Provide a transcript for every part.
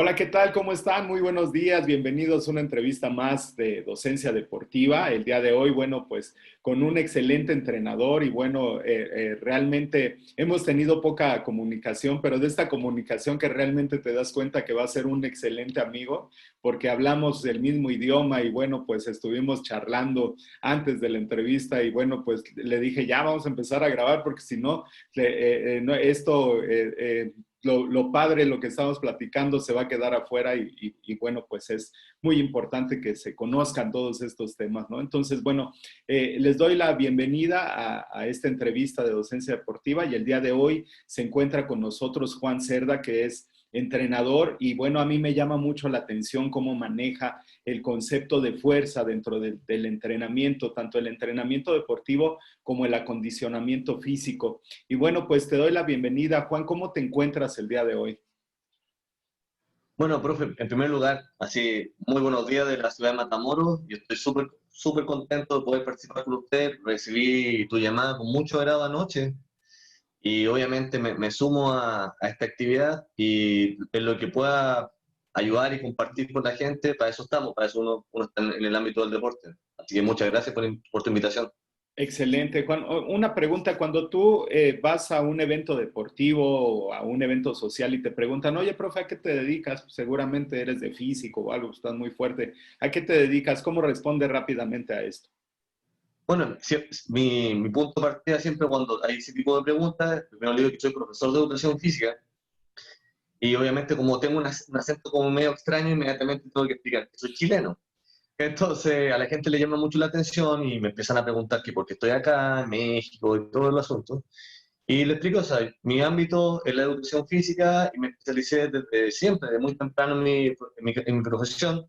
Hola, ¿qué tal? ¿Cómo están? Muy buenos días. Bienvenidos a una entrevista más de docencia deportiva. El día de hoy, bueno, pues con un excelente entrenador y bueno, realmente hemos tenido poca comunicación, pero de esta comunicación que realmente te das cuenta que va a ser un excelente amigo, porque hablamos el mismo idioma y bueno, pues estuvimos charlando antes de la entrevista y bueno, pues le dije, ya vamos a empezar a grabar porque si no, esto lo padre, lo que estamos platicando se va a quedar afuera y bueno, pues es muy importante que se conozcan todos estos temas, ¿no? Entonces, bueno, les doy la bienvenida a esta entrevista de docencia deportiva y el día de hoy se encuentra con nosotros Juan Cerda, que es entrenador y bueno, a mí me llama mucho la atención cómo maneja el concepto de fuerza dentro del entrenamiento, tanto el entrenamiento deportivo como el acondicionamiento físico. Y bueno, pues te doy la bienvenida. Juan, ¿cómo te encuentras el día de hoy? Bueno, profe, en primer lugar, así, muy buenos días de la ciudad de Matamoros. Yo estoy súper contento de poder participar con usted. Recibí tu llamada con mucho agrado anoche y obviamente me sumo a esta actividad y en lo que pueda ayudar y compartir con la gente, para eso estamos, para eso uno está en el ámbito del deporte. Así que muchas gracias por tu invitación. Excelente, Juan. Una pregunta, cuando tú vas a un evento deportivo o a un evento social y te preguntan, oye, profe, ¿a qué te dedicas? Seguramente eres de físico o algo, estás muy fuerte. ¿A qué te dedicas? ¿Cómo respondes rápidamente a esto? Bueno, mi punto de partida siempre cuando hay ese tipo de preguntas, primero le digo que soy profesor de educación física. Y obviamente como tengo un acento como medio extraño, inmediatamente tengo que explicar que soy chileno. Entonces a la gente le llama mucho la atención y me empiezan a preguntar que por qué estoy acá, en México y todo el asunto. Y le explico, o sea, mi ámbito es la educación física y me especialicé desde siempre, desde muy temprano en mi profesión,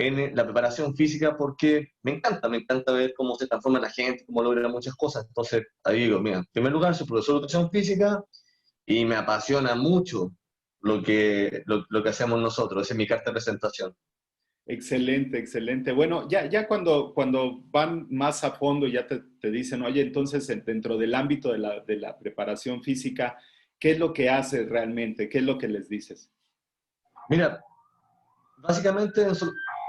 en la preparación física porque me encanta ver cómo se transforma la gente, cómo logra muchas cosas. Entonces, ahí digo, mira, en primer lugar, soy profesor de educación física y me apasiona mucho lo que hacemos nosotros, esa es mi carta de presentación. Excelente, excelente. Bueno, ya cuando van más a fondo, ya te dicen, oye, entonces dentro del ámbito de la preparación física, ¿qué es lo que haces realmente? ¿Qué es lo que les dices? Mira, básicamente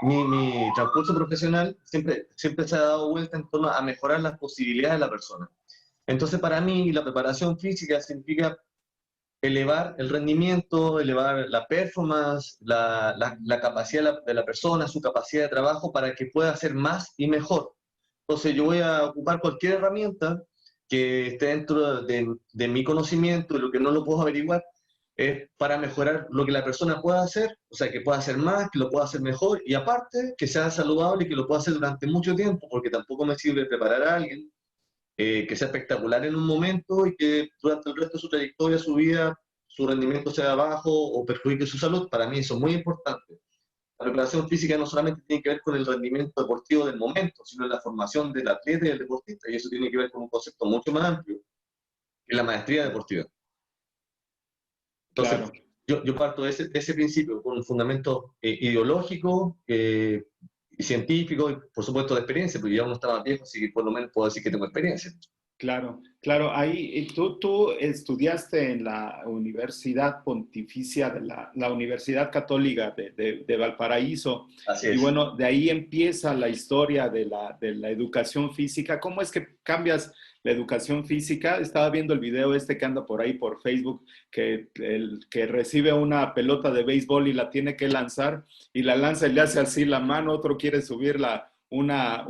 mi transcurso profesional siempre se ha dado vuelta en torno a mejorar las posibilidades de la persona. Entonces, para mí, la preparación física significa elevar el rendimiento, elevar la performance, la capacidad de la persona, su capacidad de trabajo para que pueda hacer más y mejor. Entonces yo voy a ocupar cualquier herramienta que esté dentro de mi conocimiento, de lo que no lo puedo averiguar, para mejorar lo que la persona pueda hacer, o sea, que pueda hacer más, que lo pueda hacer mejor, y aparte, que sea saludable y que lo pueda hacer durante mucho tiempo, porque tampoco me sirve preparar a alguien que sea espectacular en un momento y que durante el resto de su trayectoria, su vida, su rendimiento sea bajo o perjudique su salud. Para mí eso es muy importante. La preparación física no solamente tiene que ver con el rendimiento deportivo del momento, sino la formación del atleta y del deportista, y eso tiene que ver con un concepto mucho más amplio, que es la maestría deportiva. Entonces, Claro. yo parto de ese principio, con un fundamento ideológico y científico, y por supuesto de experiencia, porque ya uno está más viejo, así que por lo menos puedo decir que tengo experiencia. Claro, claro. Ahí, y tú estudiaste en la Universidad Pontificia la Universidad Católica de Valparaíso, Así y es. bueno, de ahí empieza la historia de la educación física. ¿Cómo es que cambias la educación física? Estaba viendo el video este que anda por ahí por Facebook, que recibe una pelota de béisbol y la tiene que lanzar, y la lanza y le hace así la mano, otro quiere subirla, una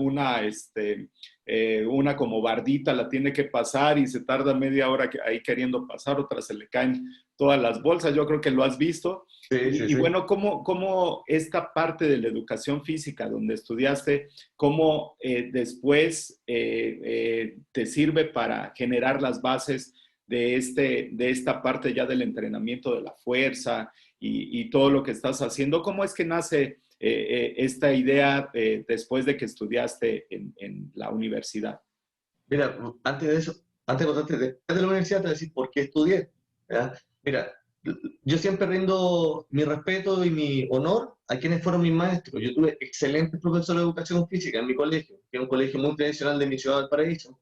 como bardita la tiene que pasar y se tarda media hora ahí queriendo pasar, otra se le caen todas las bolsas, yo creo que lo has visto. Sí, sí, Y sí. bueno, ¿cómo esta parte de la educación física donde estudiaste, cómo después te sirve para generar las bases de esta parte ya del entrenamiento de la fuerza y todo lo que estás haciendo? ¿Cómo es que nace esta idea después de que estudiaste en la universidad? Mira, antes de eso, antes de contarte después de la universidad, te voy a decir por qué estudié. ¿Ya? Mira, yo siempre rindo mi respeto y mi honor a quienes fueron mis maestros. Yo tuve excelentes profesores de educación física en mi colegio, que es un colegio muy tradicional de mi ciudad, Valparaíso.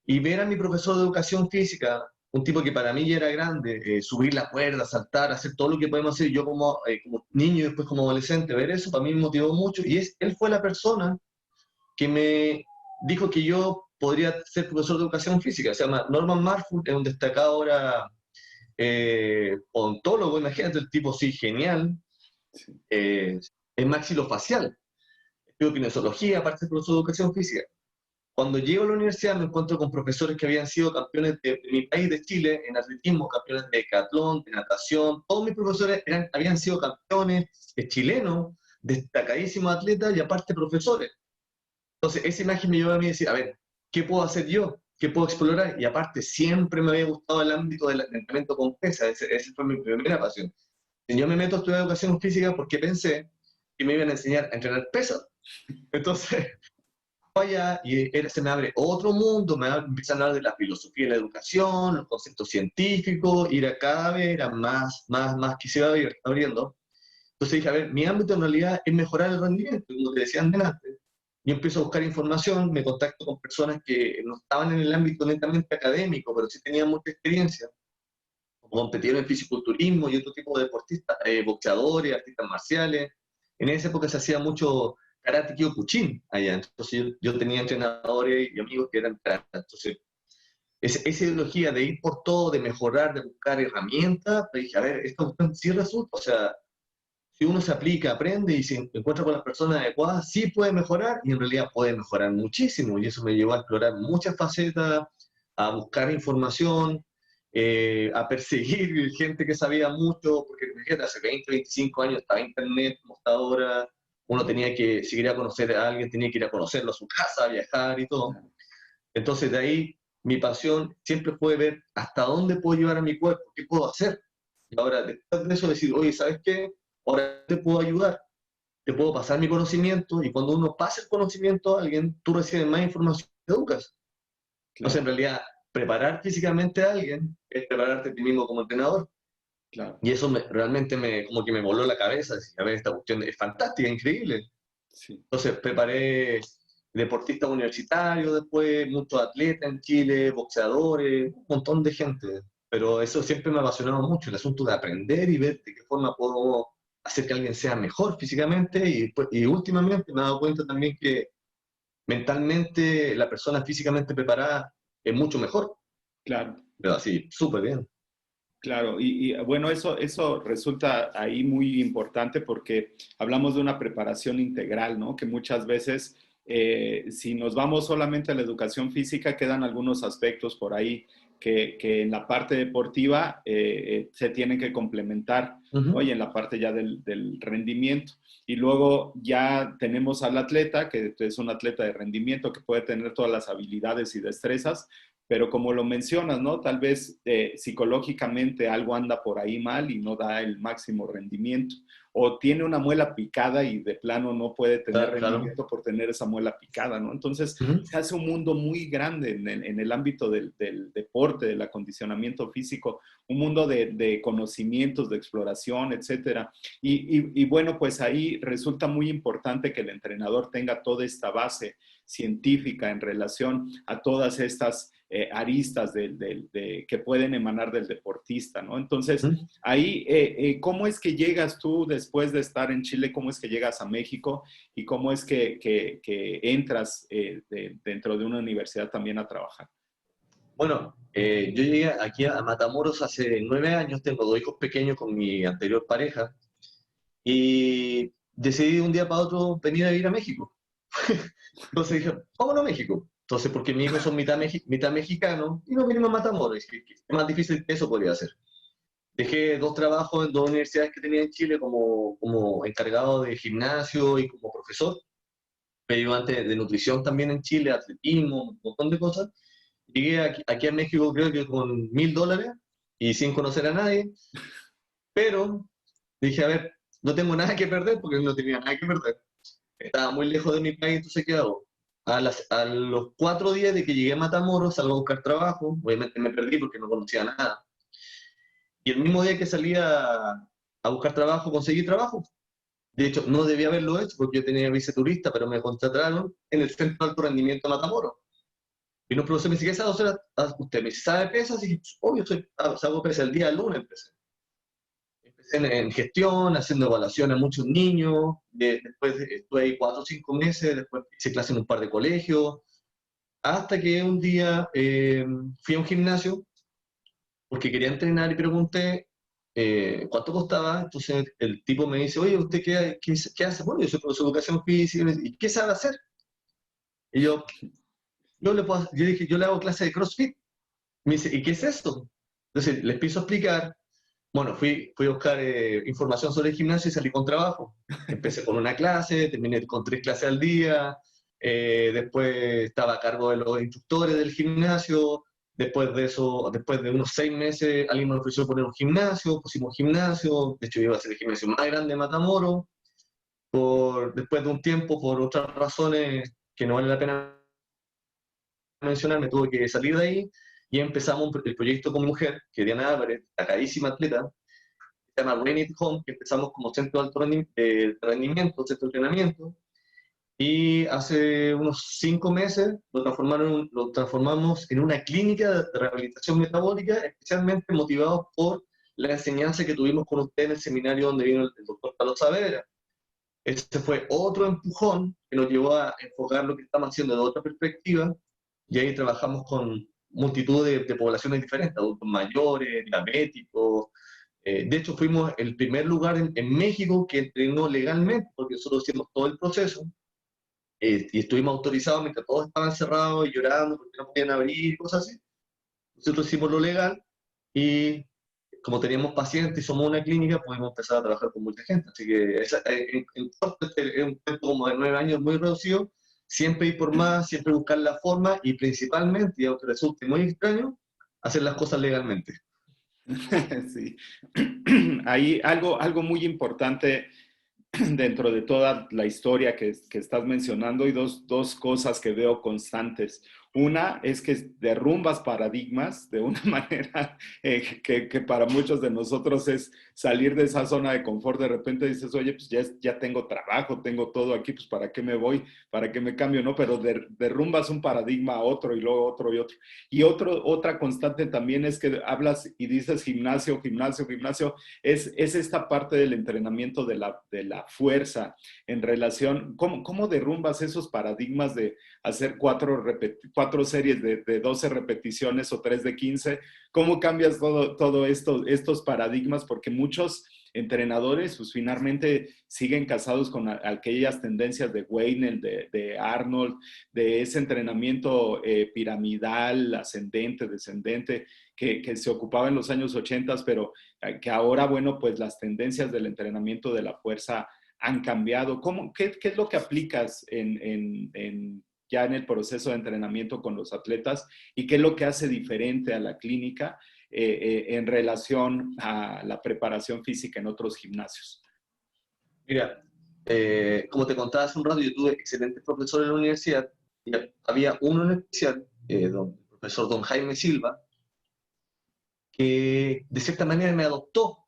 Y ver a mi profesor de educación física un tipo que para mí ya era grande, subir la cuerda, saltar, hacer todo lo que podemos hacer, yo como niño y después como adolescente, ver eso para mí me motivó mucho, y él fue la persona que me dijo que yo podría ser profesor de educación física. Se llama Norman Marford, es un destacado ahora odontólogo, imagínate, el tipo sí, genial, Sí, eh, es maxilofacial, estudio kinesiología, aparte de profesor de educación física. Cuando llego a la universidad me encuentro con profesores que habían sido campeones de mi país, de Chile, en atletismo, campeones de decatlón, de natación. Todos mis profesores habían sido campeones chilenos, destacadísimos atletas y aparte profesores. Entonces, esa imagen me llevó a mí a decir, a ver, ¿qué puedo hacer yo? ¿Qué puedo explorar? Y aparte, siempre me había gustado el ámbito del entrenamiento con pesas. Esa fue mi primera pasión. Y yo me meto a estudiar educación física porque pensé que me iban a enseñar a entrenar pesas. Entonces, allá y se me abre otro mundo, empiezan a hablar de la filosofía de la educación, los conceptos científicos, ir a cada vez era más que se iba abriendo. Entonces dije, a ver, mi ámbito en realidad es mejorar el rendimiento, como te decían delante. Yo empiezo a buscar información, me contacto con personas que no estaban en el ámbito netamente académico, pero sí tenían mucha experiencia, como competidores en fisiculturismo y otro tipo de deportistas, boxeadores, artistas marciales. En esa época se hacía mucho karate kyokushin allá, entonces yo tenía entrenadores y amigos que eran karate. Entonces, esa ideología de ir por todo, de mejorar, de buscar herramientas, pues dije, a ver, esto sí resulta, o sea, si uno se aplica, aprende y se encuentra con las personas adecuadas, sí puede mejorar y en realidad puede mejorar muchísimo. Y eso me llevó a explorar muchas facetas, a buscar información, a perseguir gente que sabía mucho, porque imagínate, hace 20, 25 años estaba Internet como está ahora, uno tenía que, si quería conocer a alguien, tenía que ir a conocerlo a su casa, viajar y todo. claro, Entonces de ahí mi pasión siempre fue ver hasta dónde puedo llevar a mi cuerpo, qué puedo hacer. Y ahora, después de eso, decir, oye, ¿sabes qué? Ahora te puedo ayudar, te puedo pasar mi conocimiento y cuando uno pasa el conocimiento a alguien, tú recibes más información y te educas. Entonces, en claro, realidad, preparar físicamente a alguien es prepararte a ti mismo como entrenador. claro. Y eso realmente como que me voló la cabeza. Decir, a ver, esta cuestión es fantástica, increíble. Sí. Entonces, preparé deportistas universitarios después, muchos atletas en Chile, boxeadores, un montón de gente. Pero eso siempre me ha apasionado mucho, el asunto de aprender y ver de qué forma puedo hacer que alguien sea mejor físicamente y últimamente me he dado cuenta también que mentalmente la persona físicamente preparada es mucho mejor, Claro. pero así, súper bien. Claro, bueno, eso resulta ahí muy importante porque hablamos de una preparación integral, ¿no? Que muchas veces, si nos vamos solamente a la educación física, quedan algunos aspectos por ahí que en la parte deportiva se tienen que complementar, Uh ¿no? -huh. Y en la parte ya del rendimiento. Y luego ya tenemos al atleta, que es un atleta de rendimiento que puede tener todas las habilidades y destrezas, pero como lo mencionas, ¿no? Tal vez psicológicamente algo anda por ahí mal y no da el máximo rendimiento. O tiene una muela picada y de plano no puede tener Claro. rendimiento por tener esa muela picada, ¿no? Entonces Uh -huh. se hace un mundo muy grande en el ámbito del deporte, del acondicionamiento físico, un mundo de conocimientos, de exploración, etcétera. Y bueno, pues ahí resulta muy importante que el entrenador tenga toda esta base científica en relación a todas estas aristas que pueden emanar del deportista, ¿no? Uh Entonces, -huh. ahí, ¿cómo es que llegas tú después de estar en Chile? ¿Cómo es que llegas a México? ¿Y cómo es que entras dentro de una universidad también a trabajar? Bueno, yo llegué aquí a Matamoros hace 9 años, tengo 2 hijos pequeños con mi anterior pareja y decidí de un día para otro venir a vivir a México. Entonces dije, vámonos a México. Entonces, porque mis hijos son mitad mexicanos y nos vinimos a Matamoros. Es más difícil que eso podría hacer. Dejé 2 trabajos en 2 universidades que tenía en Chile como encargado de gimnasio y como profesor. Me ayudante de nutrición también en Chile, atletismo, un montón de cosas. Llegué aquí a México creo que con $1000 y sin conocer a nadie, pero dije, a ver, no tengo nada que perder porque no tenía nada que perder. Estaba muy lejos de mi país, entonces ¿qué hago? A los 4 días de que llegué a Matamoros, salgo a buscar trabajo, obviamente me perdí porque no conocía nada. Y el mismo día que salí a buscar trabajo, conseguí trabajo. De hecho, no debía haberlo hecho porque yo tenía visa turista, pero me contrataron en el Centro de Alto Rendimiento de Matamoros. Y un profesor me dice, ¿qué sabe usted? Me dice, ¿sabe pesas? Y dije, obvio, hago pesas el día lunes. Empecé en gestión, haciendo evaluaciones a muchos niños, después estuve ahí 4 o 5 meses, después hice clase en un par de colegios, hasta que un día fui a un gimnasio porque quería entrenar y pregunté cuánto costaba. Entonces el tipo me dice, oye, ¿usted qué hace? Bueno, yo soy profesor de educación física. Y me dice, ¿y qué sabe hacer? Y yo dije, yo le hago clase de CrossFit. Me dice, ¿y qué es eso? Entonces les empiezo a explicar. Bueno, fui a buscar información sobre el gimnasio y salí con trabajo. Empecé con una clase, terminé con 3 clases al día, después estaba a cargo de los instructores del gimnasio. Después de eso, después de unos 6 meses, alguien me ofreció poner un gimnasio, pusimos gimnasio. De hecho iba a ser el gimnasio más grande de Matamoros. Después de un tiempo, por otras razones que no vale la pena mencionar, me tuve que salir de ahí y empezamos el proyecto con mi mujer, que es Diana Álvarez, la carísima atleta, se llama Rain It Home, que empezamos como centro de alto rendimiento, centro de entrenamiento, y hace unos 5 meses lo transformamos en una clínica de rehabilitación metabólica, especialmente motivados por la enseñanza que tuvimos con usted en el seminario donde vino el doctor Carlos Saavedra. Ese fue otro empujón que nos llevó a enfocar lo que estamos haciendo de otra perspectiva, y ahí trabajamos con multitud de poblaciones diferentes, adultos mayores, diabéticos. De hecho, fuimos el primer lugar en México que entrenó legalmente, porque nosotros hicimos todo el proceso, y estuvimos autorizados mientras todos estaban cerrados y llorando porque no podían abrir, cosas así. Nosotros hicimos lo legal y como teníamos pacientes y somos una clínica, pudimos empezar a trabajar con mucha gente. Así que en corto, es un tiempo como de 9 años muy reducido, siempre ir por más, siempre buscar la forma y principalmente, y aunque resulte muy extraño, hacer las cosas legalmente. Sí. Hay algo muy importante dentro de toda la historia que estás mencionando y dos cosas que veo constantes. Una es que derrumbas paradigmas de una manera que para muchos de nosotros es salir de esa zona de confort. De repente dices, oye, pues ya tengo trabajo, tengo todo aquí, pues ¿para qué me voy? ¿Para qué me cambio? No, pero derrumbas un paradigma a otro y luego otro y otro. Y otra constante también es que hablas y dices gimnasio, gimnasio, gimnasio. Es esta parte del entrenamiento de la fuerza en relación, ¿cómo derrumbas esos paradigmas de hacer cuatro series de 12 repeticiones o 3 de 15? ¿Cómo cambias todo esto, estos paradigmas? Porque muchos entrenadores, pues finalmente siguen casados con aquellas tendencias de Wayne, de Arnold, de ese entrenamiento piramidal, ascendente, descendente, que se ocupaba en los años 80, pero que ahora, bueno, pues las tendencias del entrenamiento de la fuerza han cambiado. ¿Qué es lo que aplicas ya en el proceso de entrenamiento con los atletas y qué es lo que hace diferente a la clínica en relación a la preparación física en otros gimnasios? Mira, como te contaba hace un rato, yo tuve excelentes profesores en la universidad, y había uno en especial, el profesor don Jaime Silva, que de cierta manera me adoptó.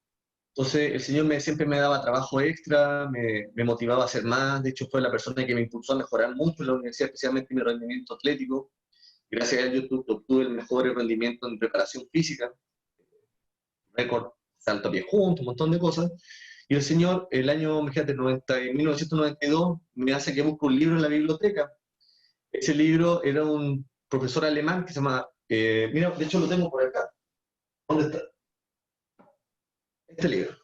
Entonces el señor siempre me daba trabajo extra, me motivaba a hacer más. De hecho fue la persona que me impulsó a mejorar mucho en la universidad, especialmente mi rendimiento atlético. Gracias a él yo obtuve el mejor rendimiento en preparación física, récord, salto a pie junto, un montón de cosas. Y el señor, el año, fíjate, 1992, me hace que busque un libro en la biblioteca. Ese libro era un profesor alemán que se llama, mira, de hecho lo tengo por acá. ¿Dónde está? Este libro.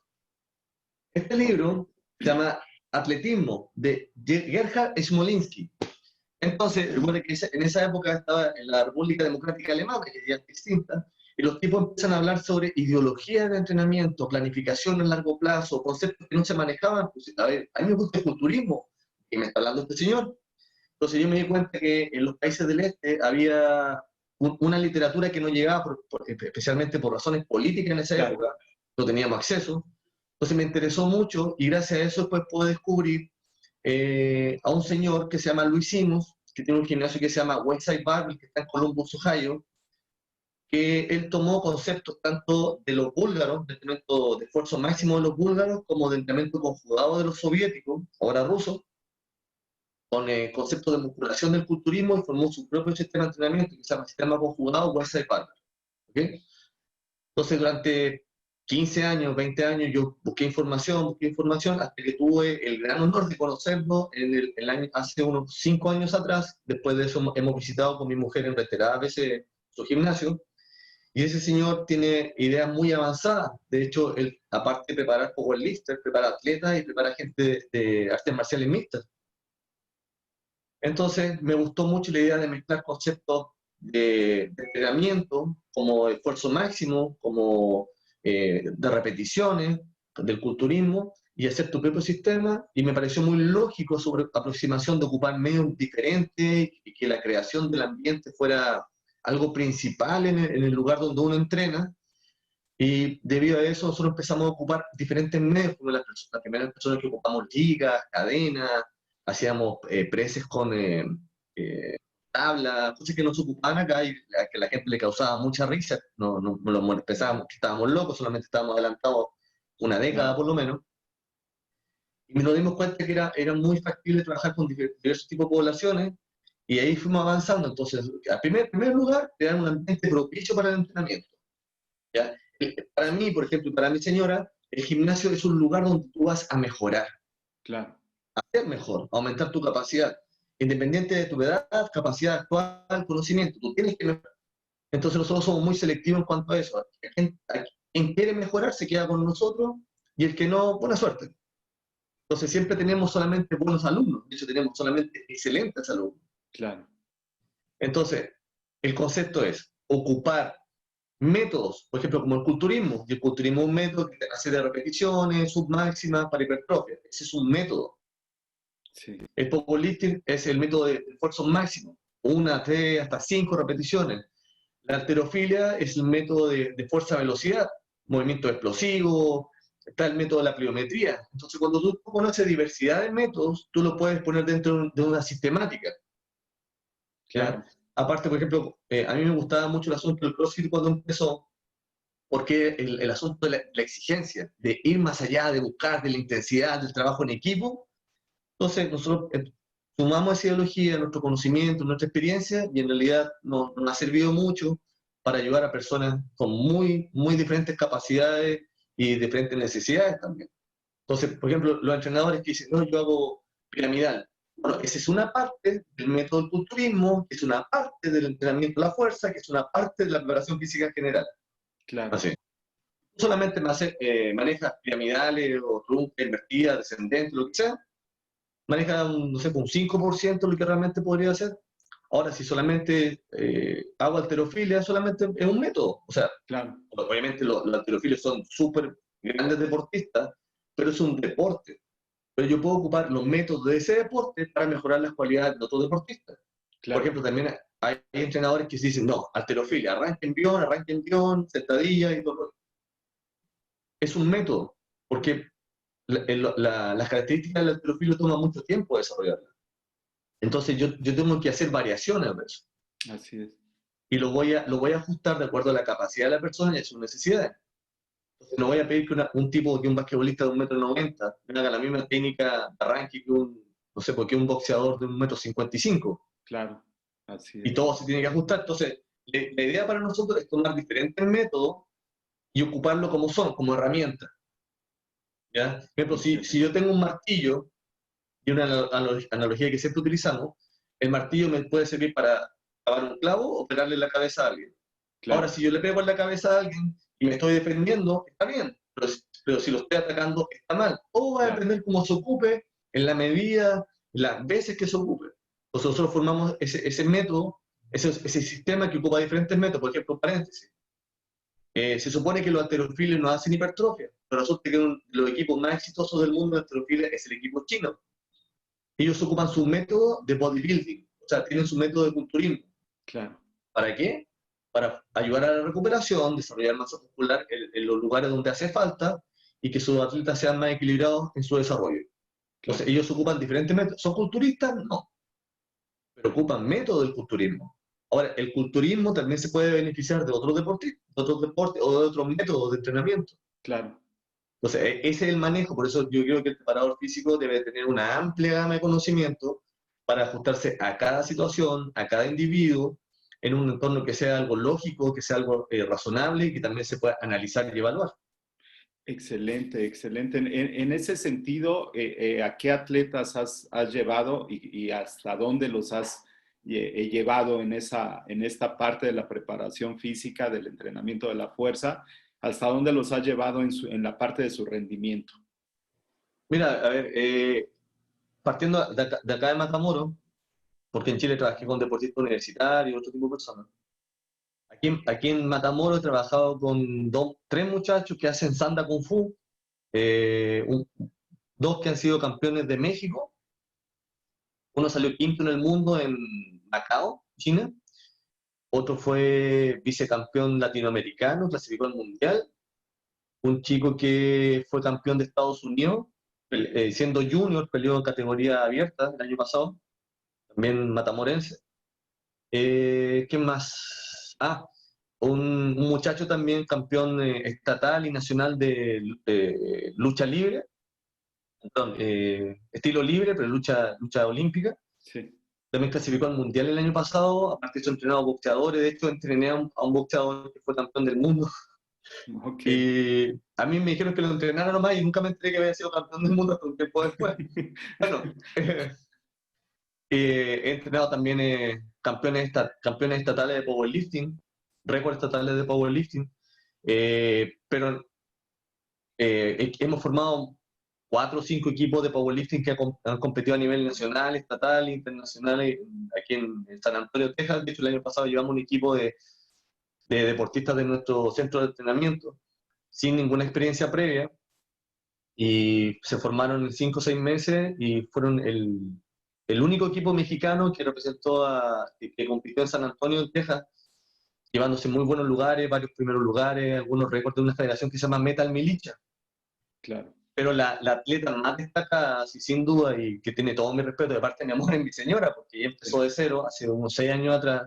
Este libro se llama Atletismo, de Gerhard Smolinski. Entonces, recuerda que en esa época estaba en la República Democrática Alemana, que ya está extinta, y los tipos empiezan a hablar sobre ideología de entrenamiento, planificación a largo plazo, conceptos que no se manejaban. Pues, a ver, a mí me gusta el culturismo, y me está hablando este señor. Entonces yo me di cuenta que en los países del este había una literatura que no llegaba, especialmente por razones políticas en esa época, no teníamos acceso. Entonces me interesó mucho y gracias a eso pues pude descubrir a un señor que se llama Luis Simons, que tiene un gimnasio que se llama Westside Barbell, que está en Columbus, Ohio, que él tomó conceptos tanto de los búlgaros, de entrenamiento de esfuerzo máximo de los búlgaros, como de entrenamiento conjugado de los soviéticos, ahora rusos, con conceptos de musculación del culturismo y formó su propio sistema de entrenamiento que se llama Sistema Conjugado Wesley Partner. ¿Okay? Entonces, durante 15 años, 20 años, yo busqué información, hasta que tuve el gran honor de conocerlo el año, hace unos 5 años atrás. Después de eso hemos visitado con mi mujer en reiteradas veces su gimnasio, y ese señor tiene ideas muy avanzadas. De hecho, él, aparte de preparar powerlifters, prepara atletas y prepara gente de artes marciales mixtas. Entonces, me gustó mucho la idea de mezclar conceptos de entrenamiento, como esfuerzo máximo, como de repeticiones, del culturismo, y hacer tu propio sistema, y me pareció muy lógico su aproximación de ocupar medios diferentes y que la creación del ambiente fuera algo principal en el lugar donde uno entrena, y debido a eso nosotros empezamos a ocupar diferentes medios, como las primeras personas que ocupamos ligas, cadenas, hacíamos preses con tablas, cosas que no se ocupaban acá y que a la gente le causaba mucha risa. No lo pensábamos que estábamos locos, solamente estábamos adelantados una década por lo menos. Y nos dimos cuenta que era muy factible trabajar con diversos tipos de poblaciones, y ahí fuimos avanzando. Entonces, en primer lugar, crear un ambiente propicio para el entrenamiento. ¿Ya? Para mí, por ejemplo, y para mi señora, el gimnasio es un lugar donde tú vas a mejorar, Claro. a ser mejor, a aumentar tu capacidad, independiente de tu edad, capacidad actual, conocimiento, tú tienes que mejorar. Entonces nosotros somos muy selectivos en cuanto a eso. Quien quiere mejorar se queda con nosotros, y el que no, buena suerte. Entonces siempre tenemos solamente buenos alumnos, de hecho tenemos solamente excelentes alumnos. Claro. Entonces, el concepto es ocupar métodos, por ejemplo, como el culturismo. Y el culturismo es un método que hace de repeticiones, submáximas para hipertrofia. Ese es un método. Sí. El powerlifting es el método de esfuerzo máximo, 1, 3, hasta 5 repeticiones. La halterofilia es el método de fuerza-velocidad, movimiento explosivo, está el método de la pliometría. Entonces, cuando tú conoces diversidad de métodos, tú lo puedes poner dentro de una sistemática. ¿Ya? Claro. Aparte, por ejemplo, a mí me gustaba mucho el asunto del CrossFit cuando empezó, porque el asunto de la exigencia, de ir más allá, de buscar, de la intensidad, del trabajo en equipo. Entonces, nosotros sumamos esa ideología, nuestro conocimiento, nuestra experiencia, y en realidad nos ha servido mucho para ayudar a personas con muy diferentes capacidades y diferentes necesidades también. Entonces, por ejemplo, los entrenadores que dicen, no, yo hago piramidal. Bueno, esa es una parte del método del culturismo, que es una parte del entrenamiento de la fuerza, que es una parte de la preparación física en general. Claro. Así. No solamente maneja piramidales o trunca, invertida, descendente, lo que sea, maneja no sé, un 5% lo que realmente podría hacer. Ahora, si solamente hago halterofilia, solamente es un método. O sea, Claro. obviamente los halterofilios son súper grandes deportistas, pero es un deporte. Pero yo puedo ocupar los métodos de ese deporte para mejorar las cualidades de otros deportistas. Claro. Por ejemplo, también hay entrenadores que se dicen, no, halterofilia, arranquen bión, sentadilla y todo. Es un método, porque las características del halterofilia toman mucho tiempo desarrollarlas. Entonces yo tengo que hacer variaciones de eso. Así es. Y lo voy a ajustar de acuerdo a la capacidad de la persona y a sus necesidades. Entonces no voy a pedir que un basquetbolista de 1,90 m me haga la misma técnica de arranque no sé, porque un boxeador de 1,55 m. Claro. Así Y es. todo se tiene que ajustar. Entonces, la idea para nosotros es tomar diferentes métodos y ocuparlo como son, como herramienta. ¿Ya? Por ejemplo, si yo tengo un martillo, y una analogía que siempre utilizamos, el martillo me puede servir para clavar un clavo o pegarle la cabeza a alguien. Claro. Ahora, si yo le pego en la cabeza a alguien y me estoy defendiendo, está bien, pero si lo estoy atacando, está mal. Todo va a depender cómo se ocupe, en la medida, las veces que se ocupe. Entonces nosotros formamos ese método, ese sistema que ocupa diferentes métodos. Por ejemplo, paréntesis. Se supone que los halterofiles no hacen hipertrofia, pero resulta que uno de los equipos más exitosos del mundo de halterofilia es el equipo chino. Ellos ocupan su método de bodybuilding, o sea, tienen su método de culturismo. Claro. ¿Para qué? Para ayudar a la recuperación, desarrollar masa muscular en los lugares donde hace falta y que sus atletas sean más equilibrados en su desarrollo. Entonces, ellos ocupan diferentes métodos. ¿Son culturistas? No, pero ocupan métodos del culturismo. Ahora, el culturismo también se puede beneficiar de otros deportes, o de otros métodos de entrenamiento. Claro. Entonces, ese es el manejo. Por eso yo creo que el preparador físico debe tener una amplia gama de conocimiento para ajustarse a cada situación, a cada individuo, en un entorno que sea algo lógico, que sea algo razonable y que también se pueda analizar y evaluar. Excelente, excelente. En ese sentido, ¿a qué atletas has llevado y hasta dónde los has llevado en esta parte de la preparación física, del entrenamiento de la fuerza? ¿Hasta dónde los has llevado en la parte de su rendimiento? Mira, a ver, partiendo de acá de Matamoros, porque en Chile trabajé con deportistas universitarios y otro tipo de personas. Aquí en Matamoros he trabajado con tres muchachos que hacen Sanda Kung Fu, eh, un- dos que han sido campeones de México, uno salió quinto en el mundo en Macao, China, otro fue vicecampeón latinoamericano, clasificó al mundial, un chico que fue campeón de Estados Unidos, siendo junior, peleó en categoría abierta el año pasado, también matamorense. ¿Qué más? Un muchacho también campeón estatal y nacional de lucha libre, perdón, estilo libre, pero lucha olímpica. Sí, También clasificó al mundial el año pasado, aparte de eso he entrenado boxeadores, de hecho entrené a un boxeador que fue campeón del mundo. ok. Y a mí me dijeron que lo entrenara nomás y nunca me enteré que había sido campeón del mundo hasta un tiempo después. Bueno, he entrenado también campeones estatales de powerlifting, récords estatales de powerlifting, pero hemos formado 4 o 5 equipos de powerlifting que han competido a nivel nacional, estatal, internacional, aquí en San Antonio, Texas. De hecho, el año pasado llevamos un equipo de deportistas de nuestro centro de entrenamiento sin ninguna experiencia previa y se formaron en 5 o 6 meses y fueron el único equipo mexicano que representó que compitió en San Antonio, en Texas, llevándose muy buenos lugares, varios primeros lugares, algunos récords de una federación que se llama Metal Militia. Claro. Pero la atleta más destacada, sí, sin duda, y que tiene todo mi respeto de parte de mi amor, es mi señora, porque ella empezó Sí. de cero, hace unos 6 años atrás,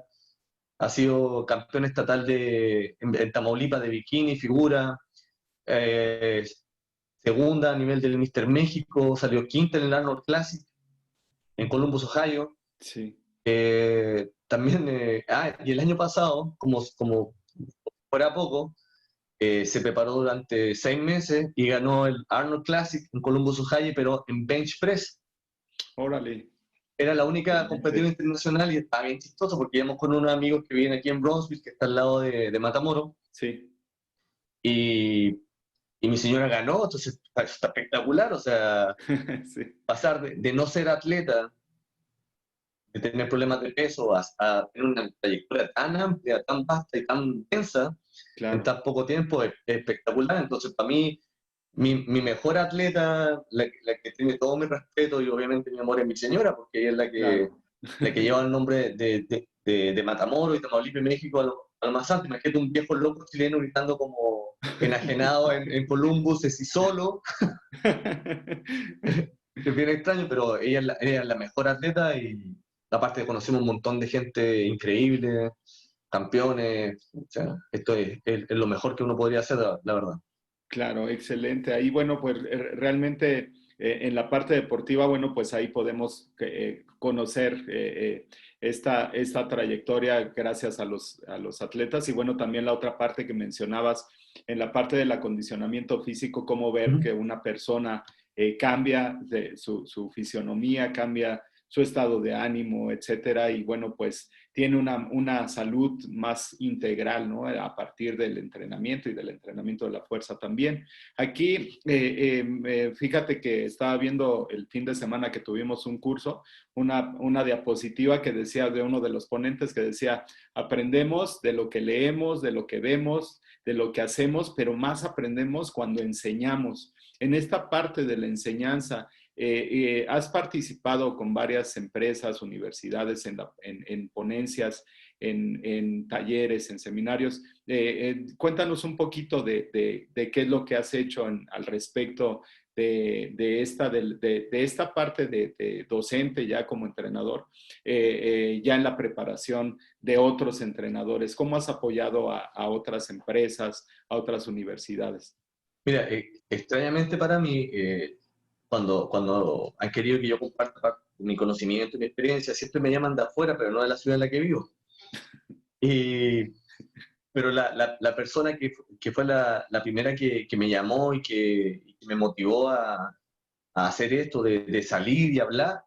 ha sido campeón estatal en Tamaulipas de bikini, figura, eh, segunda a nivel del Mister México, salió quinta en el Arnold Classic, en Columbus, Ohio. Sí. También, y el año pasado, como fuera poco, se preparó durante 6 meses y ganó el Arnold Classic en Columbus, Ohio, pero en bench press. Órale. Era la única competitiva Excelente. internacional y estaba bien chistoso porque íbamos con unos amigos que viven aquí en Bronzeville, que está al lado de Matamoros, Sí. y, y mi señora ganó, entonces está espectacular, o sea, Sí, pasar de no ser atleta, de tener problemas de peso, a tener una trayectoria tan amplia, tan vasta y tan densa en claro, tan poco tiempo es espectacular. Entonces, para mí, mi mejor atleta, la que tiene todo mi respeto y obviamente mi amor es mi señora, porque ella es claro. la que lleva el nombre de Matamoros y Tamaulipas, México, a lo más alto. Imagínate un viejo loco chileno gritando como enajenado en Columbus, así solo. Es bien extraño, pero ella es la mejor atleta y aparte conocemos un montón de gente increíble, campeones. O sea, esto es lo mejor que uno podría hacer, la verdad. Claro, excelente. Ahí, bueno, pues realmente en la parte deportiva, bueno, pues ahí podemos conocer esta trayectoria gracias a los atletas y bueno, también la otra parte que mencionabas en la parte del acondicionamiento físico, cómo ver Ujú. que una persona cambia su fisionomía, cambia su estado de ánimo, etcétera, y bueno, pues tiene una salud más integral, ¿no? A partir del entrenamiento y del entrenamiento de la fuerza también. Aquí, fíjate que estaba viendo el fin de semana que tuvimos un curso, una diapositiva que decía de uno de los ponentes que decía, aprendemos de lo que leemos, de lo que vemos, de lo que hacemos, pero más aprendemos cuando enseñamos. En esta parte de la enseñanza, has participado con varias empresas, universidades en ponencias, en talleres, en seminarios. Cuéntanos un poquito de qué es lo que has hecho al respecto de esta parte de docente ya como entrenador, ya en la preparación de otros entrenadores. ¿Cómo has apoyado a otras empresas, a otras universidades? Mira, extrañamente para mí, cuando han querido que yo comparta mi conocimiento y mi experiencia, siempre me llaman de afuera, pero no de la ciudad en la que vivo. Y, pero la persona que fue la primera que me llamó y que me motivó a hacer esto, de salir y hablar,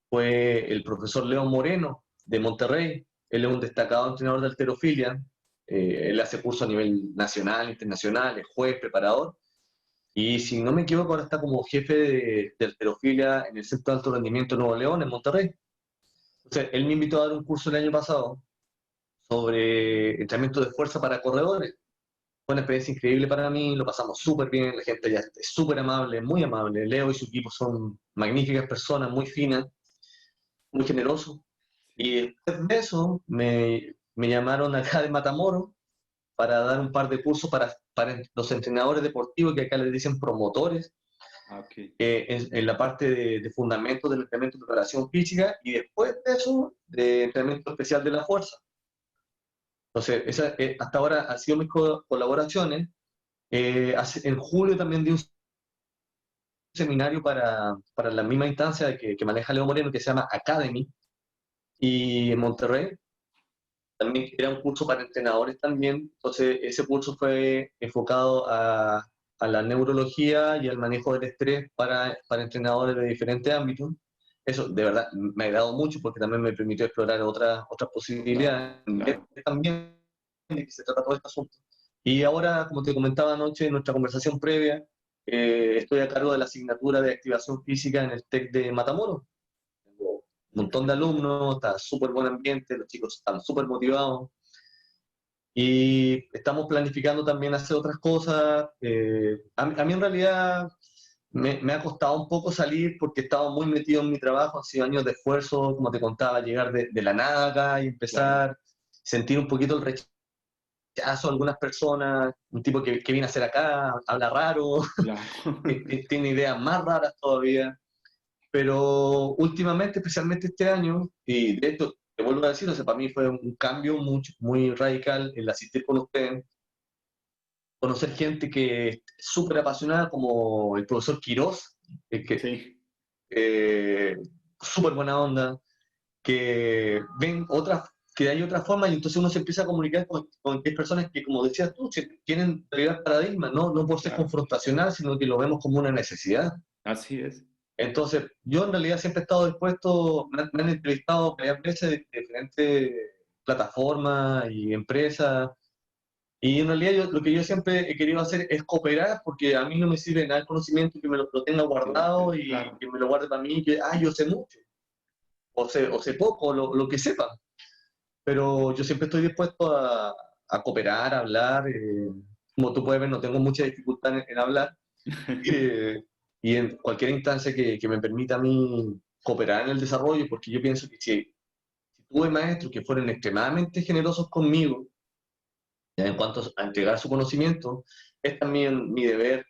fue el profesor Leo Moreno, de Monterrey. Él es un destacado entrenador de halterofilia. Él hace curso a nivel nacional, internacional, es juez, preparador. Y si no me equivoco, ahora está como jefe de halterofilia en el Centro de Alto Rendimiento de Nuevo León, en Monterrey. Entonces, él me invitó a dar un curso el año pasado sobre entrenamiento de fuerza para corredores. Fue una experiencia increíble para mí, lo pasamos súper bien, la gente ya es súper amable, muy amable. Leo y su equipo son magníficas personas, muy finas, muy generosos. Y después de eso me llamaron acá de Matamoros para dar un par de cursos para los entrenadores deportivos, que acá les dicen promotores, Okay. en la parte de fundamentos del entrenamiento de preparación física, y después de eso, de entrenamiento especial de la fuerza. Entonces, hasta ahora han sido mis colaboraciones. En julio también di un seminario para la misma instancia que maneja Leo Moreno, que se llama Academy, y en Monterrey. También era un curso para entrenadores también. Entonces, ese curso fue enfocado a la neurología y al manejo del estrés para entrenadores de diferentes ámbitos. Eso, de verdad, me ha agradado mucho porque también me permitió explorar otras Claro, posibilidades, ver claro. también de qué se trata todo este asunto. Y ahora, como te comentaba anoche en nuestra conversación previa, estoy a cargo de la asignatura de activación física en el TEC de Matamoros. Tengo un montón de Excelente. alumnos, está súper buen ambiente, los chicos están súper motivados. Y estamos planificando también hacer otras cosas. A mí en realidad me ha costado un poco salir porque he estado muy metido en mi trabajo, han sido años de esfuerzo, como te contaba, llegar de la nada acá y Claro, empezar, sentir un poquito el rechazo de algunas personas, un tipo que viene a hacer acá, habla raro, claro. tiene ideas más raras todavía. Pero últimamente, especialmente este año, y de esto te vuelvo a decir, o sea, para mí fue un cambio muy radical el asistir con ustedes, conocer gente que es súper apasionada, como el profesor Quirós, que Sí, eh, súper buena onda, que ven otras, que hay otras formas y entonces uno se empieza a comunicar con personas que, como decías tú, tienen realidad paradigma, no por ser claro. confrontacional, sino que lo vemos como una necesidad. Así es. Entonces, yo en realidad siempre he estado dispuesto, me han entrevistado varias veces de diferentes plataformas y empresas, y en realidad lo que yo siempre he querido hacer es cooperar, porque a mí no me sirve nada el conocimiento que me lo tenga guardado y Claro. que me lo guarde para mí, que, yo sé mucho, o sé poco, lo que sepa. Pero yo siempre estoy dispuesto a cooperar, a hablar. Como tú puedes ver, no tengo mucha dificultad en hablar. eh, y en cualquier instancia que me permita a mí cooperar en el desarrollo, porque yo pienso que si tuve maestros que fueron extremadamente generosos conmigo, ya en cuanto a entregar su conocimiento, es también mi deber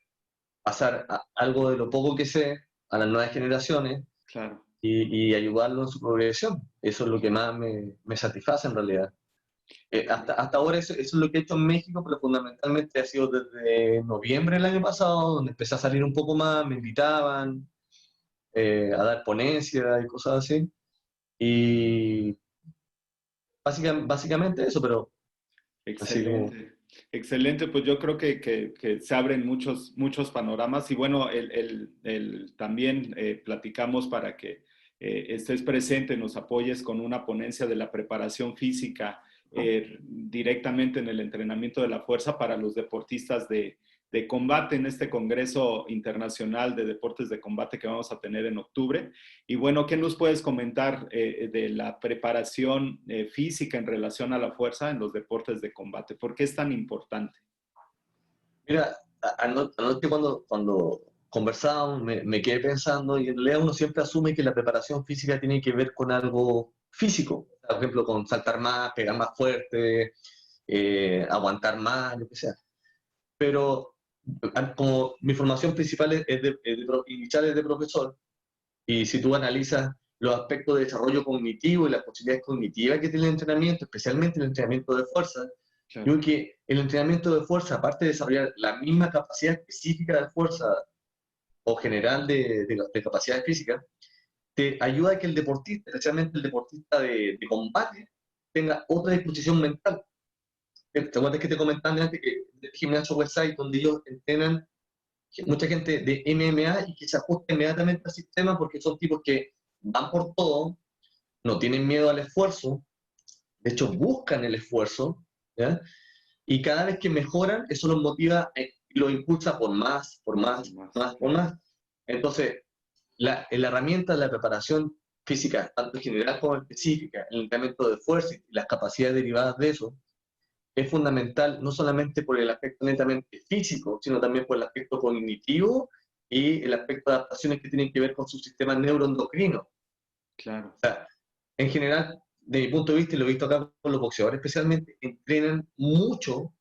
pasar algo de lo poco que sé a las nuevas generaciones Claro. y ayudarlo en su progresión. Eso es lo que más me satisface en realidad. Hasta ahora eso es lo que he hecho en México, pero fundamentalmente ha sido desde noviembre del año pasado, donde empecé a salir un poco más, me invitaban a dar ponencias y cosas así. Y básicamente eso, pero así como... Excelente, excelente. Pues yo creo que se abren muchos panoramas y bueno, también platicamos para que estés presente, nos apoyes con una ponencia de la preparación física directamente en el entrenamiento de la fuerza para los deportistas de combate en este Congreso Internacional de Deportes de Combate que vamos a tener en octubre. Y bueno, ¿qué nos puedes comentar de la preparación física en relación a la fuerza en los deportes de combate? ¿Por qué es tan importante? Mira, anoche cuando conversábamos me quedé pensando y en realidad uno siempre asume que la preparación física tiene que ver con algo físico, por ejemplo, con saltar más, pegar más fuerte, aguantar más, lo que sea. Pero como mi formación principal inicial es de profesor, y si tú analizas los aspectos de desarrollo cognitivo y las posibilidades cognitivas que tiene el entrenamiento, especialmente el entrenamiento de fuerza, yo Claro, creo que el entrenamiento de fuerza, aparte de desarrollar la misma capacidad específica de fuerza o general de capacidades físicas, te ayuda a que el deportista, especialmente el deportista de combate, tenga otra disposición mental. ¿Te acuerdas que te comentaba antes que el gimnasio website donde ellos entrenan mucha gente de MMA y que se ajusta inmediatamente al sistema porque son tipos que van por todo, no tienen miedo al esfuerzo, de hecho buscan el esfuerzo, ¿ya? Y cada vez que mejoran, eso los motiva y los impulsa por más, por más, más, por más. Entonces, la herramienta de la preparación física, tanto general como específica, el entrenamiento de fuerza y las capacidades derivadas de eso, es fundamental no solamente por el aspecto netamente físico, sino también por el aspecto cognitivo y el aspecto de adaptaciones que tienen que ver con su sistema neuroendocrino. Claro. O sea, en general, de mi punto de vista, y lo he visto acá con los boxeadores especialmente, entrenan mucho,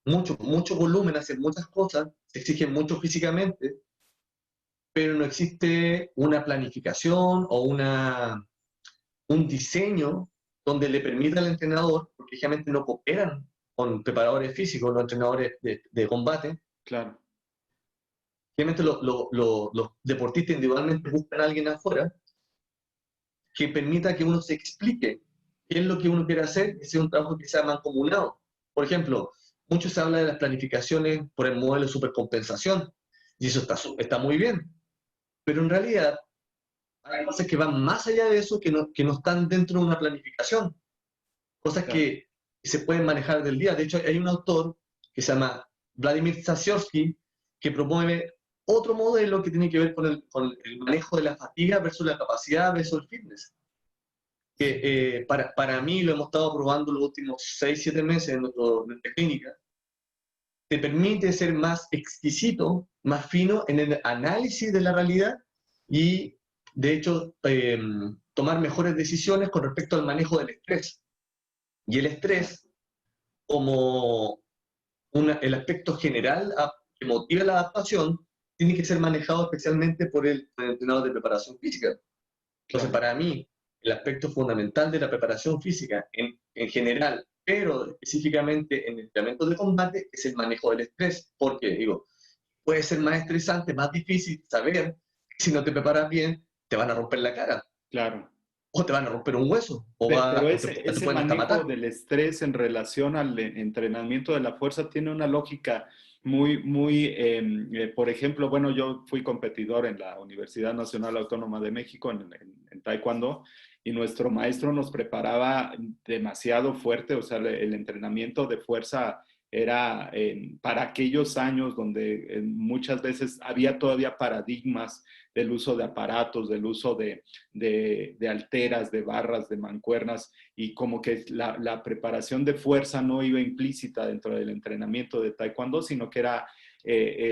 mucho volumen, hacen muchas cosas, se exigen mucho físicamente, pero no existe una planificación o un diseño donde le permita al entrenador, porque generalmente no cooperan con preparadores físicos, los entrenadores de combate. Claro. Generalmente los deportistas individualmente buscan a alguien afuera que permita que uno se explique qué es lo que uno quiere hacer y sea un trabajo que sea mancomunado. Por ejemplo, mucho se habla de las planificaciones por el modelo de supercompensación, y eso está muy bien, pero en realidad hay cosas que van más allá de eso que no están dentro de una planificación, cosas Claro. que se pueden manejar del día. De hecho, hay un autor que se llama Vladimir Sasiorsky que promueve otro modelo que tiene que ver con el manejo de la fatiga versus la capacidad versus el fitness. Que para mí lo hemos estado probando los últimos 6-7 meses en nuestra clínica, te permite ser más exquisito, más fino en el análisis de la realidad y, de hecho, tomar mejores decisiones con respecto al manejo del estrés. Y el estrés, como el aspecto general que motiva la adaptación, tiene que ser manejado especialmente por el entrenador de preparación física. Entonces, para mí, el aspecto fundamental de la preparación física en general, pero específicamente en el entrenamiento de combate, es el manejo del estrés. Porque, digo, puede ser más estresante, más difícil saber que si no te preparas bien, te van a romper la cara. Claro. O te van a romper un hueso. Pero Te ese pueden hasta manejo matar. del estrés en relación al entrenamiento de la fuerza tiene una lógica muy, por ejemplo, bueno, yo fui competidor en la Universidad Nacional Autónoma de México en Taekwondo y nuestro maestro nos preparaba demasiado fuerte, o sea, el entrenamiento de fuerza era para aquellos años donde muchas veces había todavía paradigmas del uso de aparatos, del uso de alteras, de barras, de mancuernas, y como que la preparación de fuerza no iba implícita dentro del entrenamiento de Taekwondo, sino que era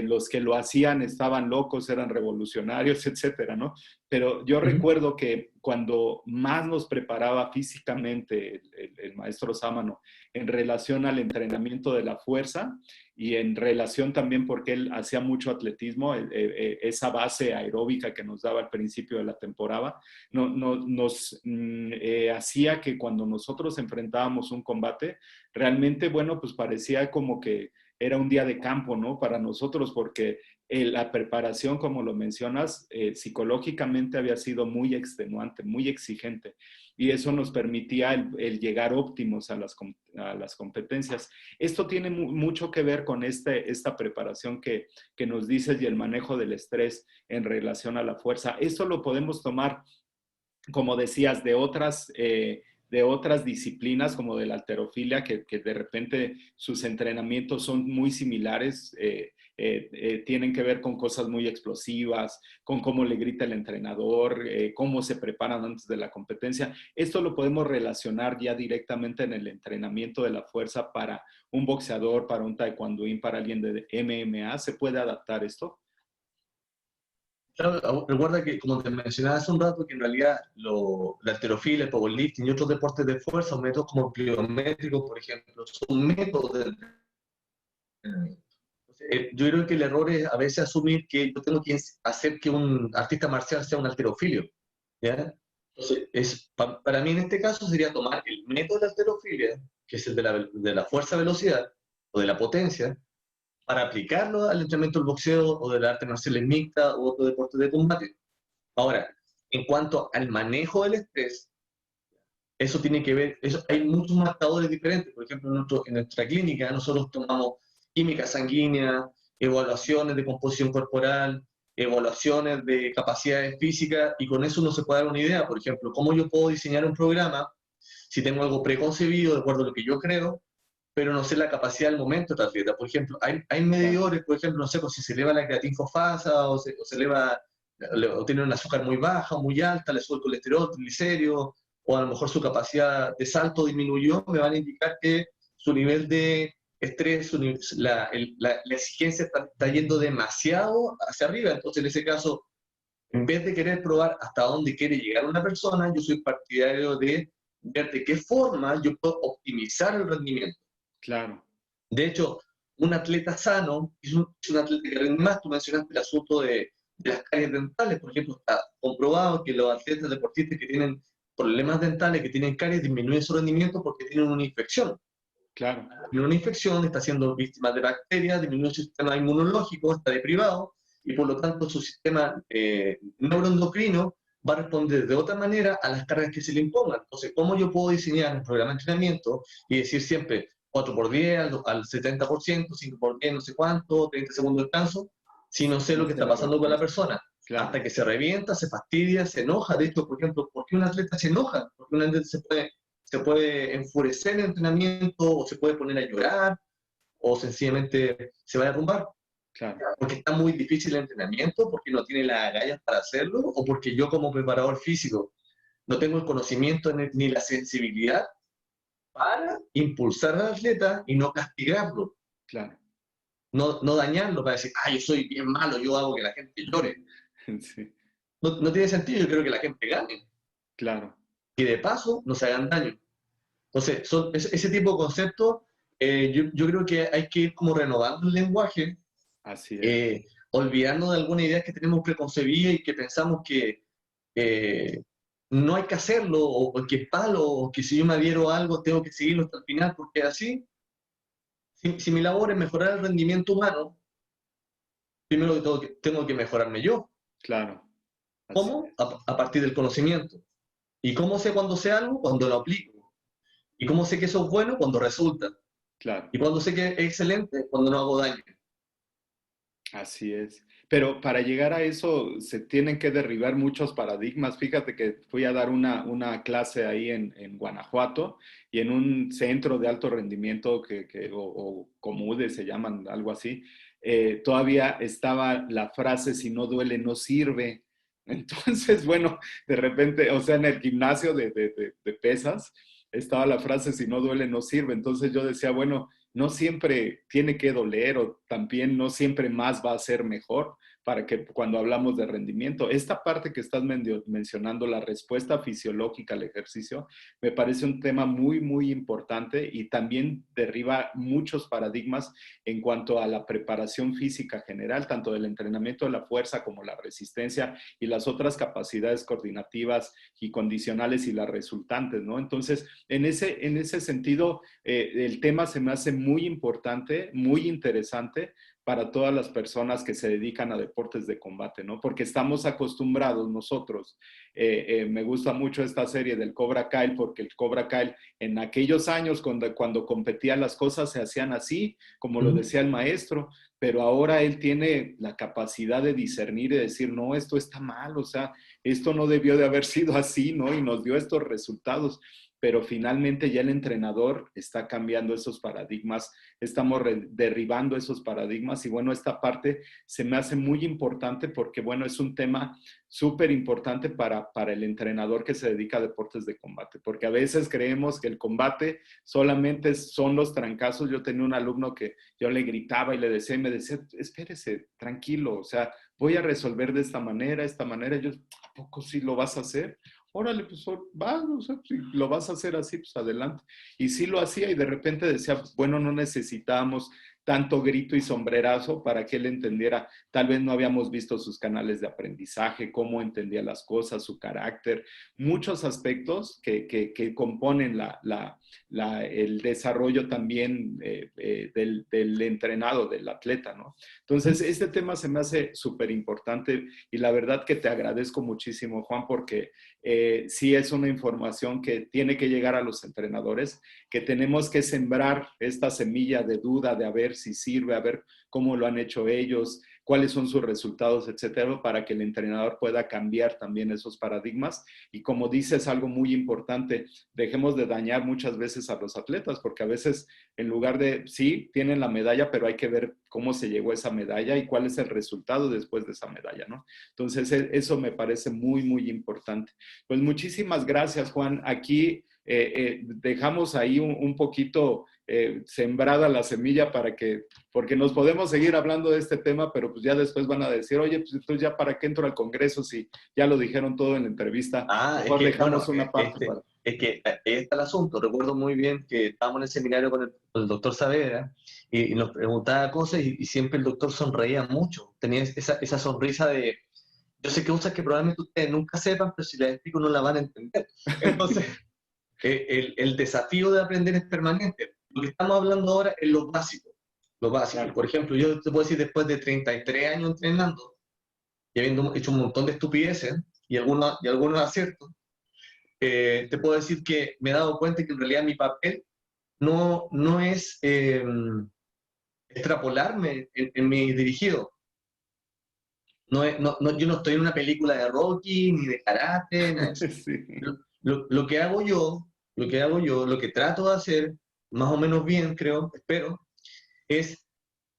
los que lo hacían estaban locos, eran revolucionarios, etcétera, ¿no? Pero yo recuerdo que cuando más nos preparaba físicamente el maestro Sámano en relación al entrenamiento de la fuerza y en relación también porque él hacía mucho atletismo, esa base aeróbica que nos daba al principio de la temporada, nos hacía que cuando nosotros enfrentábamos un combate, realmente, bueno, pues parecía como que era un día de campo, ¿no? Para nosotros, porque la preparación, como lo mencionas, psicológicamente había sido muy extenuante, muy exigente, y eso nos permitía el llegar óptimos a las competencias. Esto tiene mucho que ver con esta preparación que nos dices y el manejo del estrés en relación a la fuerza. Esto lo podemos tomar, como decías, de otras disciplinas como de la halterofilia, que de repente sus entrenamientos son muy similares, tienen que ver con cosas muy explosivas, con cómo le grita el entrenador, cómo se preparan antes de la competencia. Esto lo podemos relacionar ya directamente en el entrenamiento de la fuerza para un boxeador, para un taekwondoín, para alguien de MMA. ¿Se puede adaptar esto? Claro, recuerda que, como te mencionaba hace un rato, que en realidad la halterofilia, el powerlifting y otros deportes de fuerza, métodos como el pliométrico, por ejemplo, son métodos de entrenamiento. Yo creo que el error es a veces asumir que yo tengo que hacer que un artista marcial sea un halterofilio, ¿ya? Entonces, para mí en este caso sería tomar el método de la halterofilia, que es el de la fuerza-velocidad o de la potencia, para aplicarlo al entrenamiento del boxeo o del arte marcial mixta u otro deporte de combate. Ahora, En cuanto al manejo del estrés, eso tiene que ver, hay muchos marcadores diferentes. Por ejemplo, en nuestra clínica nosotros tomamos química sanguínea, evaluaciones de composición corporal, evaluaciones de capacidades físicas, y con eso uno se puede dar una idea. Por ejemplo, cómo yo puedo diseñar un programa si tengo algo preconcebido de acuerdo a lo que yo creo, pero no sé la capacidad del momento del atleta. Por ejemplo, hay Claro, medidores, por ejemplo, no sé, pues si se eleva la creatinfosfasa o se eleva, o tiene un azúcar muy baja o muy alta, le sube el colesterol, triglicéridos, o a lo mejor su capacidad de salto disminuyó, me van a indicar que su nivel de estrés, la exigencia está yendo demasiado hacia arriba. Entonces, en ese caso, en vez de querer probar hasta dónde quiere llegar una persona, yo soy partidario de ver de qué forma yo puedo optimizar el rendimiento. claro, De hecho, un atleta sano es un atleta que rinde más. Tú mencionaste el asunto de las caries dentales. Por ejemplo, está comprobado que los atletas deportistas que tienen problemas dentales, que tienen caries, disminuyen su rendimiento porque tienen una infección. claro, Tiene una infección, está siendo víctima de bacterias, disminuye su sistema inmunológico, está deprivado, y por lo tanto su sistema neuroendocrino va a responder de otra manera a las cargas que se le impongan. Entonces, ¿cómo yo puedo diseñar un programa de entrenamiento y decir siempre 4x10 al 70%, 5x10, no sé cuánto, 30 segundos de descanso, si no sé no lo que sé está la pasando con la respuesta. persona? Claro, Hasta que se revienta, se fastidia, se enoja. De hecho, por ejemplo, ¿por qué un atleta se enoja? Porque un atleta se puede enfurecer en el entrenamiento, o se puede poner a llorar, o sencillamente se va a derrumbar, claro, porque está muy difícil el entrenamiento, porque no tiene las agallas para hacerlo, o porque yo como preparador físico no tengo el conocimiento ni la sensibilidad para impulsar al atleta y no castigarlo, claro. no dañarlo para decir, yo soy bien malo, yo hago que la gente llore. Sí, No tiene sentido, yo creo que la gente gane, claro, y de paso no se hagan daño. Entonces, ese tipo de conceptos, yo creo que hay que ir como renovando el lenguaje, así es. olvidando de algunas ideas que tenemos preconcebidas y que pensamos que eh, no hay que hacerlo, o que es malo, o que si yo me adhiero a algo tengo que seguirlo hasta el final, porque así, si mi labor es mejorar el rendimiento humano, primero tengo que mejorarme yo. Claro, así ¿Cómo? es, A partir del conocimiento. ¿Y cómo sé cuando sé algo? Cuando lo aplico. ¿Y cómo sé que eso es bueno? Cuando resulta. claro, ¿Y cuando sé que es excelente? Cuando no hago daño. así es. Pero para llegar a eso se tienen que derribar muchos paradigmas. Fíjate que fui a dar una clase ahí en Guanajuato y en un centro de alto rendimiento o Comude se llaman, algo así, todavía estaba la frase si no duele no sirve. Entonces, bueno, de repente, o sea, en el gimnasio de pesas estaba la frase si no duele no sirve. Entonces yo decía, bueno, no siempre tiene que doler o también no siempre más va a ser mejor para que cuando hablamos de rendimiento, esta parte que estás mencionando, la respuesta fisiológica al ejercicio, me parece un tema muy, muy importante y también derriba muchos paradigmas en cuanto a la preparación física general, tanto del entrenamiento de la fuerza como la resistencia y las otras capacidades coordinativas y condicionales y las resultantes, ¿no? Entonces, en ese sentido, el tema se me hace muy importante, muy interesante para todas las personas que se dedican a deportes de combate, ¿no? Porque estamos acostumbrados nosotros. Me gusta mucho esta serie del Cobra Kai, porque el Cobra Kai en aquellos años, cuando competía, las cosas se hacían así, como lo decía el maestro, pero ahora él tiene la capacidad de discernir y decir, no, esto está mal, o sea, esto no debió de haber sido así, ¿no? Y nos dio estos resultados, pero finalmente ya el entrenador está cambiando esos paradigmas, estamos derribando esos paradigmas y bueno, esta parte se me hace muy importante porque bueno, es un tema súper importante para el entrenador que se dedica a deportes de combate, porque a veces creemos que el combate solamente son los trancazos. Yo tenía un alumno que yo le gritaba y le decía, y me decía, espérese, tranquilo, o sea, voy a resolver de esta manera, y yo, ¿a poco sí lo vas a hacer? Órale, pues va, o sea, si lo vas a hacer así, pues adelante. Y sí lo hacía y de repente decía, bueno, no necesitábamos tanto grito y sombrerazo para que él entendiera. Tal vez no habíamos visto sus canales de aprendizaje, cómo entendía las cosas, su carácter, muchos aspectos que componen el desarrollo también del entrenado, del atleta, ¿no? Entonces, este tema se me hace súper importante y la verdad que te agradezco muchísimo, Juan, porque sí es una información que tiene que llegar a los entrenadores, que tenemos que sembrar esta semilla de duda, de a ver si sirve, a ver cómo lo han hecho ellos, cuáles son sus resultados, etcétera, para que el entrenador pueda cambiar también esos paradigmas. Y como dices, algo muy importante, dejemos de dañar muchas veces a los atletas, porque a veces en lugar de, sí, tienen la medalla, pero hay que ver cómo se llegó a esa medalla y cuál es el resultado después de esa medalla, ¿no? Entonces, eso me parece muy, muy importante. Pues muchísimas gracias, Juan. Aquí dejamos ahí un poquito sembrada la semilla porque nos podemos seguir hablando de este tema, pero pues ya después van a decir, oye, pues entonces ya para qué entro al Congreso si ya lo dijeron todo en la entrevista. Mejor dejamos una parte para... Es que ahí está el asunto. Recuerdo muy bien que estábamos en el seminario con el doctor Saavedra y nos preguntaba cosas y siempre el doctor sonreía mucho. Tenía esa sonrisa de, yo sé que cosas que probablemente ustedes nunca sepan, pero si les explico no la van a entender. Entonces, el desafío de aprender es permanente. Lo que estamos hablando ahora es lo básico. Lo básico. Claro. Por ejemplo, yo te puedo decir, después de 33 años entrenando y habiendo hecho un montón de estupideces y algunos aciertos, te puedo decir que me he dado cuenta que en realidad mi papel no es extrapolarme en mi dirigido. Yo no estoy en una película de Rocky, ni de karate, nada de eso. Sí. Lo que hago yo, lo que trato de hacer, más o menos bien, creo, espero, es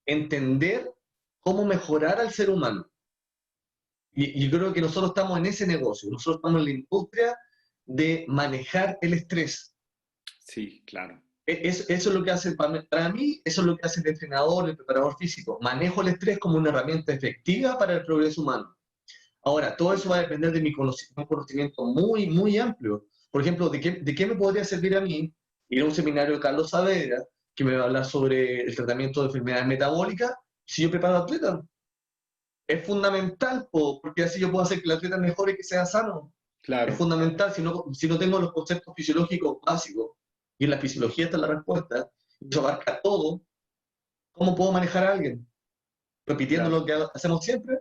entender cómo mejorar al ser humano. Y yo creo que nosotros estamos en ese negocio, nosotros estamos en la industria de manejar el estrés. Sí, claro. Eso es lo que hace, para mí, eso es lo que hace el entrenador, el preparador físico. Manejo el estrés como una herramienta efectiva para el progreso humano. Ahora, todo eso va a depender de mi conocimiento muy, muy amplio. Por ejemplo, ¿de qué me podría servir a mí ir a un seminario de Carlos Saavedra que me va a hablar sobre el tratamiento de enfermedades metabólicas si yo preparo atletas? Es fundamental, porque así yo puedo hacer que el atleta mejore y que sea sano. Claro. Es fundamental, si no tengo los conceptos fisiológicos básicos, y en la fisiología está la respuesta, eso abarca todo, ¿cómo puedo manejar a alguien? Repitiendo Claro. lo que hacemos siempre.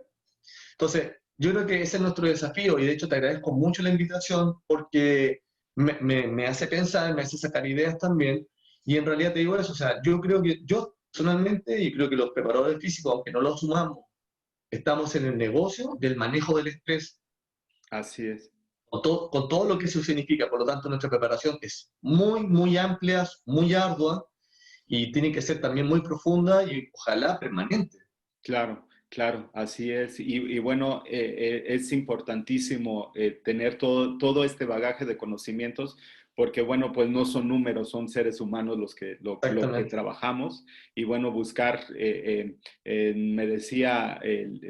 Entonces, yo creo que ese es nuestro desafío, y de hecho te agradezco mucho la invitación, porque me hace pensar, me hace sacar ideas también, y en realidad te digo eso, o sea, yo creo que yo personalmente, y creo que los preparadores físicos, aunque no lo asumamos, estamos en el negocio del manejo del estrés, Así es. con todo lo que eso significa. Por lo tanto, nuestra preparación es muy, muy amplia, muy ardua y tiene que ser también muy profunda y ojalá permanente. Claro, claro, así es. Y bueno, es importantísimo tener todo este bagaje de conocimientos, porque bueno, pues no son números, son seres humanos lo que Exactamente. trabajamos. Y bueno, buscar, me decía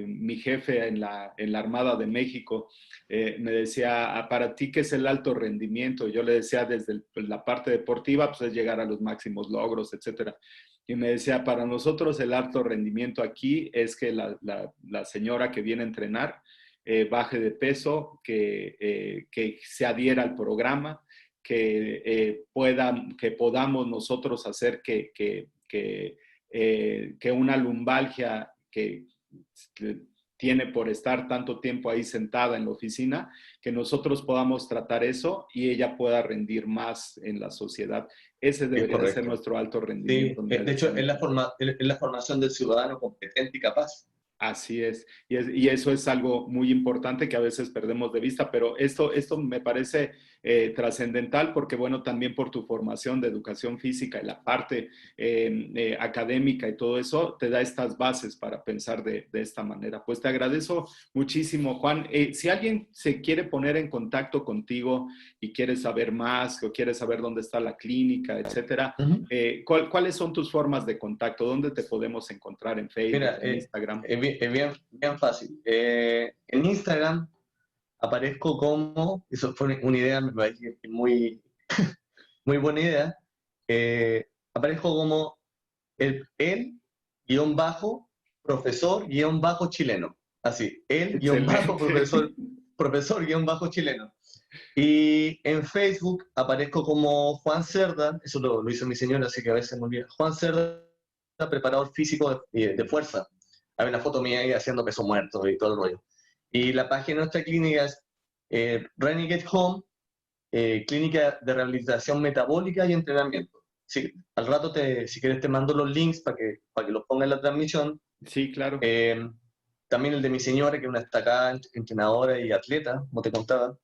mi jefe en la Armada de México, me decía, "Ah, para ti, ¿qué es el alto rendimiento?" Yo le decía, desde la parte deportiva, pues es llegar a los máximos logros, etcétera. Y me decía, para nosotros el alto rendimiento aquí es que la señora que viene a entrenar baje de peso, que se adhiera al programa, que podamos nosotros hacer que una lumbalgia que tiene por estar tanto tiempo ahí sentada en la oficina, que nosotros podamos tratar eso y ella pueda rendir más en la sociedad. Ese Es debería de ser correcto. nuestro alto rendimiento Sí, en de hecho, realizando. es la formación del ciudadano competente y capaz. Así es. Y eso es algo muy importante que a veces perdemos de vista, pero esto me parece trascendental porque, bueno, también por tu formación de educación física y la parte académica y todo eso, te da estas bases para pensar de esta manera. Pues te agradezco muchísimo, Juan. Si alguien se quiere poner en contacto contigo y quiere saber más o quiere saber dónde está la clínica, etcétera, Ujú. ¿cuáles son tus formas de contacto? ¿Dónde te podemos encontrar? ¿En Facebook, Mira, en Instagram? bien fácil. En Instagram aparezco como, eso fue una idea, me parece que muy, muy buena idea, aparezco como el guión bajo profesor chileno. Así, el guión bajo Excelente. profesor guión bajo chileno. Y en Facebook aparezco como Juan Cerda, eso lo hizo mi señora, así que a veces me olvida. Juan Cerda, preparador físico de fuerza. Hay una foto mía ahí haciendo peso muerto y todo el rollo. Y la página de nuestra clínica es Renegade Home, clínica de rehabilitación metabólica y entrenamiento. Sí, al rato, si quieres, te mando los links para que los ponga en la transmisión. Sí, claro. También el de mi señora, que es una destacada entrenadora y atleta, como te contaba.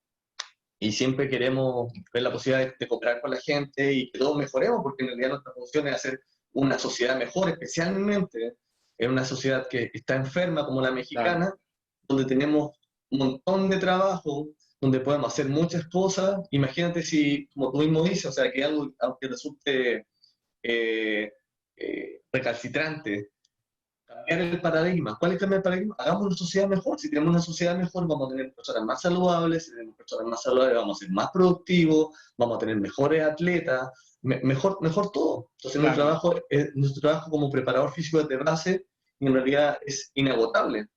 Y siempre queremos ver la posibilidad de cooperar con la gente y que todos mejoremos, porque en realidad nuestra función es hacer una sociedad mejor, especialmente en una sociedad que está enferma como la Claro. mexicana, donde tenemos un montón de trabajo, donde podemos hacer muchas cosas. Imagínate si, como tú mismo dices, o sea, que algo, aunque resulte recalcitrante, cambiar el paradigma. ¿Cuál es cambiar el paradigma? Hagamos una sociedad mejor. Si tenemos una sociedad mejor, vamos a tener personas más saludables. Si tenemos personas más saludables, vamos a ser más productivos, vamos a tener mejores atletas, mejor todo. Entonces, Claro. nuestro trabajo como preparador físico es de base y en realidad es inagotable.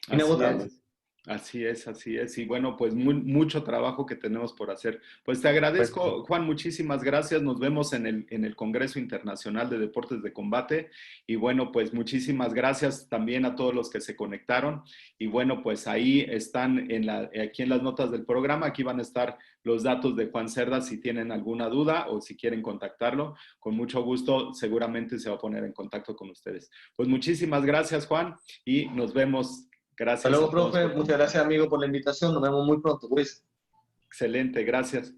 Así Inagotable. es. Así es, así es. Y bueno, pues mucho trabajo que tenemos por hacer. Pues te Perfecto. agradezco, Juan, muchísimas gracias. Nos vemos en el Congreso Internacional de Deportes de Combate. Y bueno, pues muchísimas gracias también a todos los que se conectaron. Y bueno, pues ahí están aquí en las notas del programa. Aquí van a estar los datos de Juan Cerda si tienen alguna duda o si quieren contactarlo. Con mucho gusto, seguramente se va a poner en contacto con ustedes. Pues muchísimas gracias, Juan, y nos vemos. Hasta Gracias a luego, todos profe. por Muchas gracias, conectarse. amigo, por la invitación. Nos vemos muy pronto. Pues. Excelente, gracias.